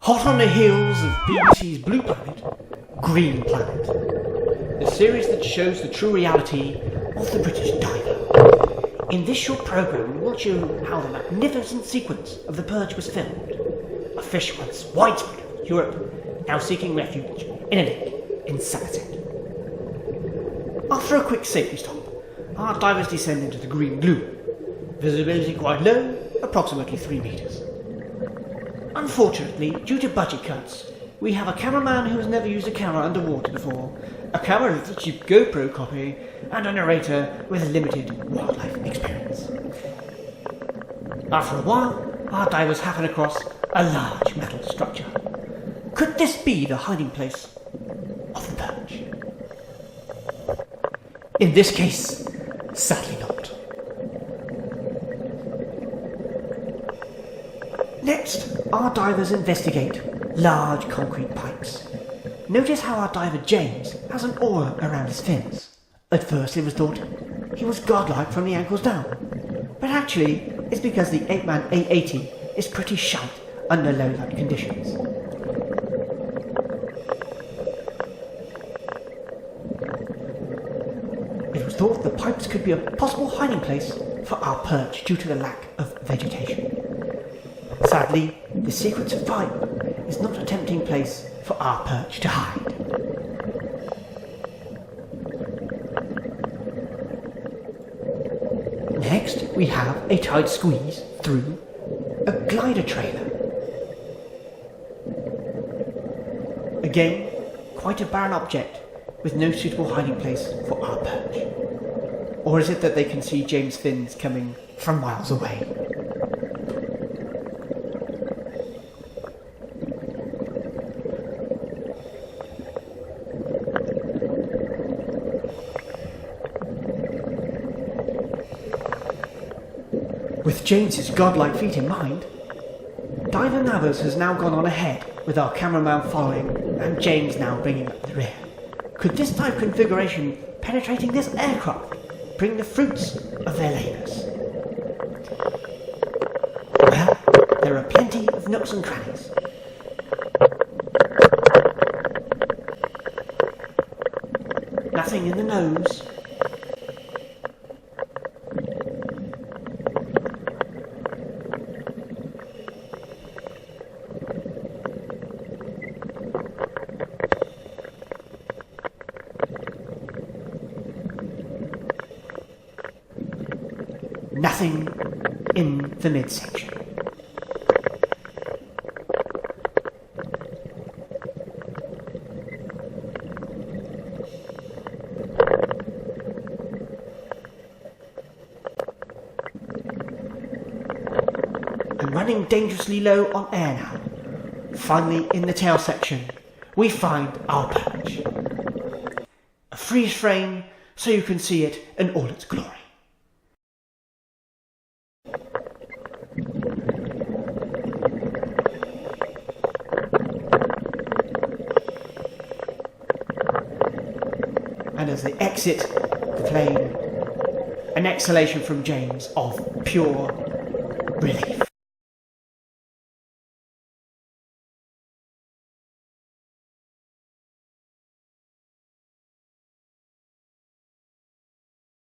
Hot on the heels of BBC's Blue Planet, Green Planet, the series that shows the true reality of the British diver. In this short programme, we will show how the magnificent sequence of the Perch was filmed. A fish once widespread in Europe, now seeking refuge in a lake in Somerset. After a quick safety stop, our divers descend into the green blue. Visibility quite low, approximately 3 metres. Unfortunately, due to budget cuts, we have a cameraman who has never used a camera underwater before, a camera with a cheap GoPro copy, and a narrator with limited wildlife experience. After a while, our divers happen across a large metal structure. Could this be the hiding place of the Perch? In this case, sadly not. Next, our divers investigate large concrete pipes. Notice how our diver James has an aura around his fins. At first it was thought he was godlike from the ankles down, but actually it's because the Apeman A80 is pretty shite under low light conditions. It was thought the pipes could be a possible hiding place for our perch due to the lack of vegetation. Sadly, the sequence of pipe is not a tempting place for our perch to hide. Next, we have a tight squeeze through a glider trailer. Again, quite a barren object with no suitable hiding place for our perch. Or is it that they can see James' fins coming from miles away? With James's godlike feat in mind, Diver Navas has now gone on ahead with our cameraman following and James now bringing up the rear. Could this type configuration penetrating this aircraft bring the fruits of their labours? Well, there are plenty of nooks and crannies. Nothing in the nose. Nothing in the midsection. And running dangerously low on air now. Finally, in the tail section, we find our perch. A freeze frame so you can see it in all its glory. And as they exit the plane, an exhalation from James of pure relief.